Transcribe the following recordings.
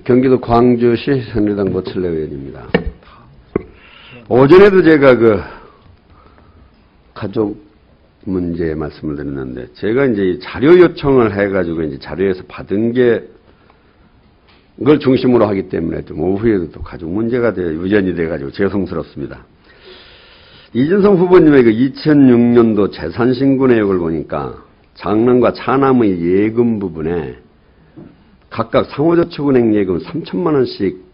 경기도 광주시 새누리당 노철래 의원입니다. 오전에도 제가 그 가족 문제 말씀을 드렸는데, 제가 이제 자료 요청을 해가지고 이제 자료에서 받은 게 그걸 중심으로 하기 때문에 좀 오후에도 또 가족 문제가 유전이 돼가지고 죄송스럽습니다. 이준석 후보님의 그 2006년도 재산신고 내역을 보니까 장남과 차남의 예금 부분에 각각 상호저축은행 예금 3천만 원씩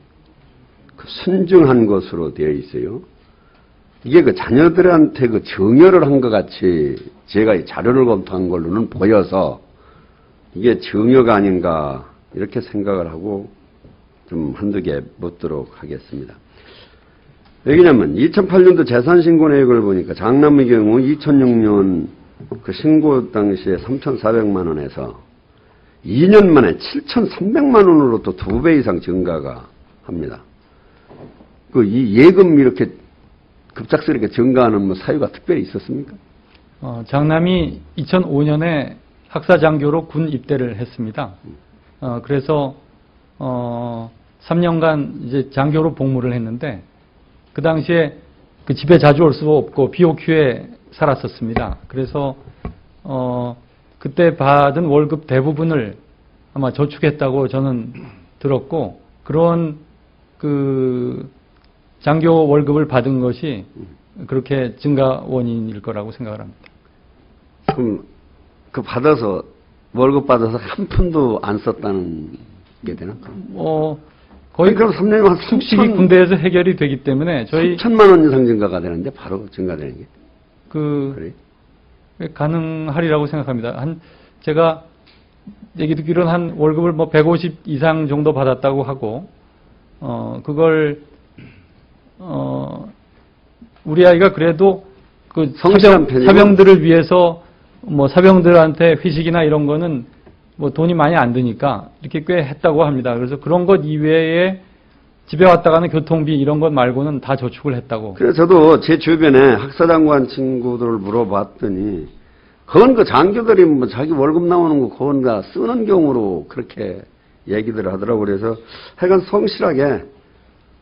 순증한 것으로 되어 있어요. 이게 그 자녀들한테 그 증여를 한 것 같이 제가 이 자료를 검토한 걸로는 보여서 이게 증여가 아닌가 이렇게 생각을 하고 좀 한두 개 묻도록 하겠습니다. 왜냐면 2008년도 재산신고 내역을 보니까 장남의 경우 2006년 그 신고 당시에 3,400만 원에서 2년 만에 7,300만 원으로 또 2배 이상 증가가 합니다. 그 이 예금 이렇게 급작스럽게 증가하는 뭐 사유가 특별히 있었습니까? 장남이 2005년에 학사장교로 군 입대를 했습니다. 그래서 3년간 이제 장교로 복무를 했는데 그 당시에 그 집에 자주 올 수 없고 BOQ에 살았었습니다. 그래서 그때 받은 월급 대부분을 아마 저축했다고 저는 들었고, 그런 그 장교 월급을 받은 것이 그렇게 증가 원인일 거라고 생각을 합니다. 그럼 그 받아서 월급 받아서 한 푼도 안 썼다는 게 되나? 거의 그럼 3년이면 한 숙식이 군대에서 해결이 되기 때문에 저희 3천만 원 이상 증가가 되는데 바로 증가되는 게 그래? 가능하리라고 생각합니다. 제가 얘기 듣기로는 한 월급을 뭐 150 이상 정도 받았다고 하고, 그걸 우리 아이가 그래도 그 사병들을 위해서 뭐 사병들한테 회식이나 이런 거는 뭐 돈이 많이 안 드니까 이렇게 꽤 했다고 합니다. 그래서 그런 것 이외에 집에 왔다 가는 교통비 이런 것 말고는 다 저축을 했다고. 그래서 저도 제 주변에 학사장관 친구들을 물어봤더니 그건 그 장교들이 뭐 자기 월급 나오는 거 그건 다 쓰는 경우로 그렇게 얘기들 하더라고. 그래서 하여간 성실하게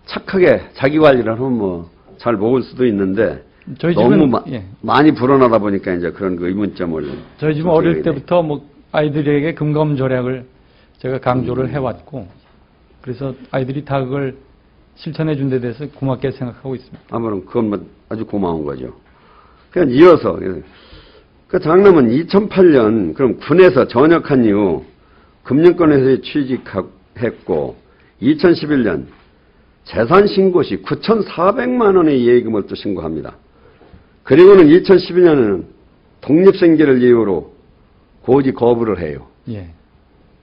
착하게 자기 관리를 하면 뭐 잘 먹을 수도 있는데 저희 너무 집은 많이 불어나다 보니까 이제 그런 그 의문점을. 저희 집은 어릴 때부터 뭐 아이들에게 금검절약을 제가 강조를 해왔고, 그래서 아이들이 다 그걸 실천해 준 데 대해서 고맙게 생각하고 있습니다. 아무런 그건 뭐 아주 고마운 거죠. 그냥 이어서 그 장남은 2008년 그럼 군에서 전역한 이후 금융권에서 취직했고 2011년 재산신고 시 9,400만 원의 예금을 또 신고합니다. 그리고는 2012년에는 독립생계를 이유로 고지 거부를 해요. 예.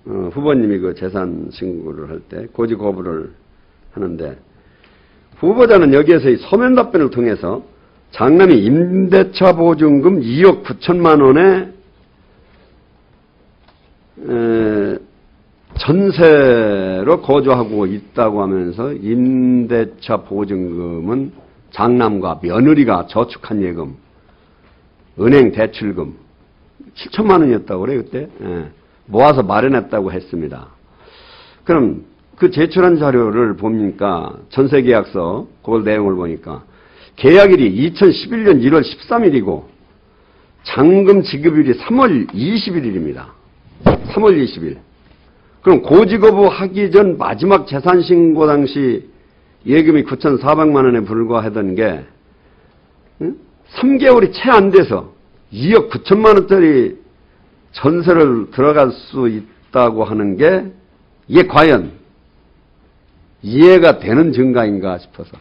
후보님이 그 재산 신고를 할 때 고지 거부를 하는데, 후보자는 여기에서 이 서면 답변을 통해서 장남이 임대차 보증금 2억 9천만 원에 전세로 거주하고 있다고 하면서 임대차 보증금은 장남과 며느리가 저축한 예금, 은행 대출금 7천만 원이었다고 그래요, 그때. 모아서 마련했다고 했습니다. 그럼 그 제출한 자료를 보니까 전세계약서, 그걸 내용을 보니까 계약일이 2011년 1월 13일이고 잔금 지급일이 3월 21일입니다. 3월 20일. 그럼 고지거부 하기 전 마지막 재산신고 당시 예금이 9,400만 원에 불과하던 게 3개월이 채 안 돼서 2억 9천만 원짜리 전세를 들어갈 수 있다고 하는 게 이게 과연 이해가 되는 증가인가 싶어서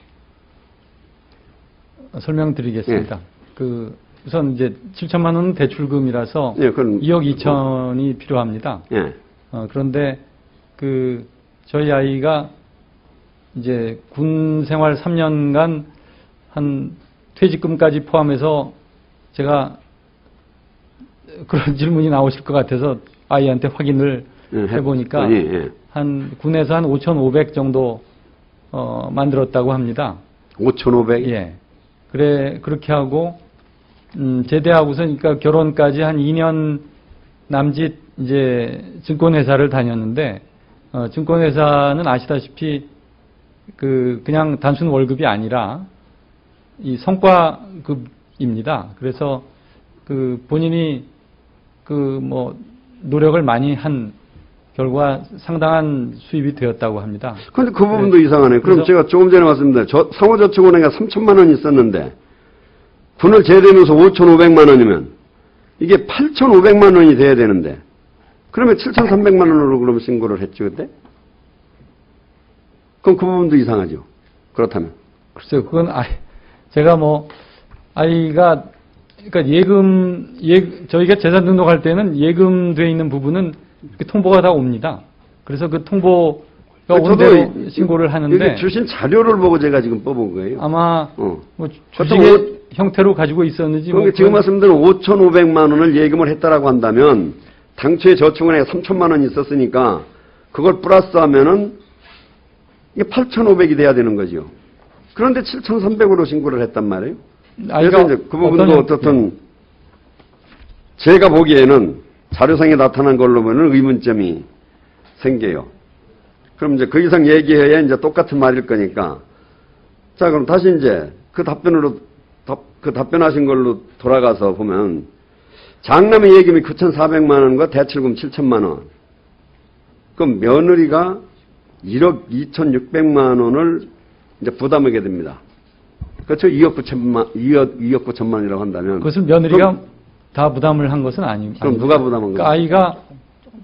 설명드리겠습니다. 예. 우선 이제 7천만 원은 대출금이라서 예, 2억 2천이 필요합니다. 예. 그런데 저희 아이가 이제 군 생활 3년간 한 퇴직금까지 포함해서 제가 그런 질문이 나오실 것 같아서 아이한테 확인을 해보니까 한 군에서 한 5,500 정도 만들었다고 합니다. 5,500? 예. 그렇게 하고 제대하고서 그러니까 결혼까지 한 2년 남짓 이제 증권회사를 다녔는데 증권회사는 아시다시피 그냥 단순 월급이 아니라 이 성과급입니다. 그래서 본인이 노력을 많이 한 결과 상당한 수입이 되었다고 합니다. 그런데 그 부분도 이상하네요. 그럼 제가 조금 전에 말씀드린 상호저축은행에 3천만 원이 있었는데 분을 제대면서 5,500만 원이면 이게 8,500만 원이 돼야 되는데 그러면 7,300만 원으로 그럼 신고를 했죠 그때? 그럼 그 부분도 이상하죠. 그렇다면. 글쎄요, 그건 제가 아이가 그러니까 저희가 재산 등록할 때는 예금돼 있는 부분은 통보가 다 옵니다. 그래서 그 통보가 온 대로 신고를 하는데 여기 주신 자료를 보고 제가 지금 뽑은 거예요. 아마 주식의 형태로 가지고 있었는지 그러니까 지금 말씀드린 5,500만 원을 예금을 했다라고 한다면 당초에 저축은행에 3천만 원이 있었으니까 그걸 플러스하면은 이게 8,500이 돼야 되는 거죠. 그런데 7,300으로 신고를 했단 말이에요. 그래서 이제 그 부분도 어떻든 제가 보기에는 자료상에 나타난 걸로 보면 의문점이 생겨요. 그럼 이제 그 이상 얘기해야 이제 똑같은 말일 거니까. 자, 그럼 다시 이제 그 답변하신 걸로 돌아가서 보면 장남의 예금이 9,400만 원과 대출금 7천만 원. 그럼 며느리가 1억 2,600만 원을 이제 부담하게 됩니다. 그렇죠? 2억 9천만 원이라고 한다면. 그것을 며느리가 다 부담을 한 것은 아닙니다. 그럼 누가 부담한 거예요? 아이가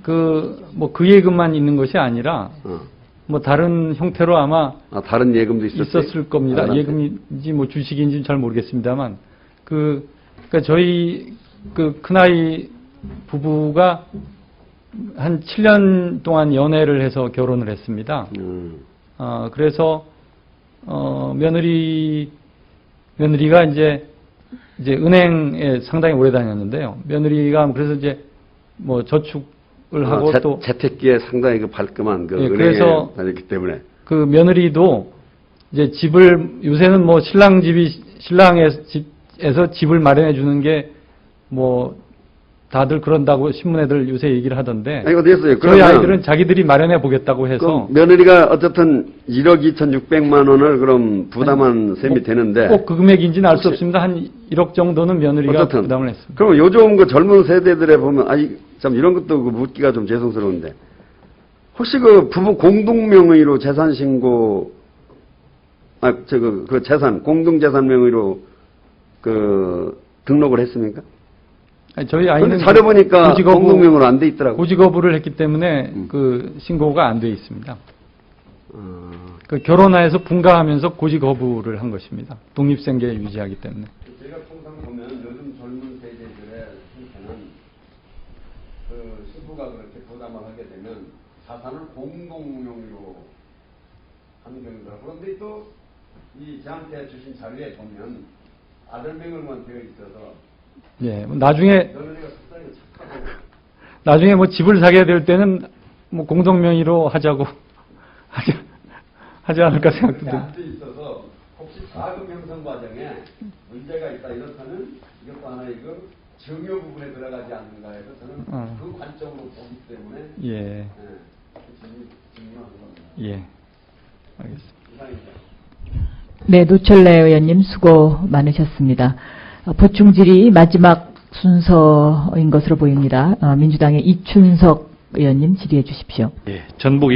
그 예금만 있는 것이 아니라 다른 형태로 아마 다른 예금도 있었을 겁니다. 아들한테? 예금인지 주식인지 잘 모르겠습니다만 그러니까 저희 큰아이 부부가 한 7년 동안 연애를 해서 결혼을 했습니다. 그래서 며느리가 이제 은행에 상당히 오래 다녔는데요. 며느리가 그래서 이제 저축을 하고 또 재테크에 상당히 발끈한 은행에 그래서 다녔기 때문에 그 며느리도 이제 집을 요새는 신랑의 집에서 집을 마련해 주는 게 다들 그런다고 신문에들 요새 얘기를 하던데. 어디였어요? 저희 아이들은 자기들이 마련해 보겠다고 해서. 며느리가 어쨌든 1억 2,600만 원을 그럼 부담한 셈이 되는데. 꼭 그 금액인지는 알 수 없습니다. 한 1억 정도는 며느리가 어쨌든, 부담을 했습니다. 그럼 요즘 그 젊은 세대들에 보면, 참 이런 것도 묻기가 좀 죄송스러운데. 혹시 그 부부 공동명의로 재산신고, 공동재산 명의로 등록을 했습니까? 저희 아이는 자료 보니까 공동명의로 안 돼 있더라고요. 고지 거부를 했기 때문에 신고가 안 돼 있습니다. 결혼해서 분가하면서 고지 거부를 한 것입니다. 독립생계 유지하기 때문에. 제가 통상 보면 요즘 젊은 세대들의 형태는 신부가 그렇게 부담을 하게 되면 자산을 공동명의로 하는 경우더라고요. 그런데 또 저한테 주신 자료에 보면 아들 명의로만 되어 있어서 예, 나중에 집을 사게 될 때는 공동명의로 하지 않을까 생각도 듭니다. 있어서 혹시 자금 형성 과정에 문제가 있다 이렇다면 이것도 하나의 증여 부분에 들어가지 않는가 해서 저는 그 관점으로 보기 때문에 증여하는 겁니다. 예, 알겠습니다. 이상입니다. 네, 노철래 의원님 수고 많으셨습니다. 보충질의 마지막 순서인 것으로 보입니다. 민주당의 이춘석 의원님 질의해 주십시오. 예, 전북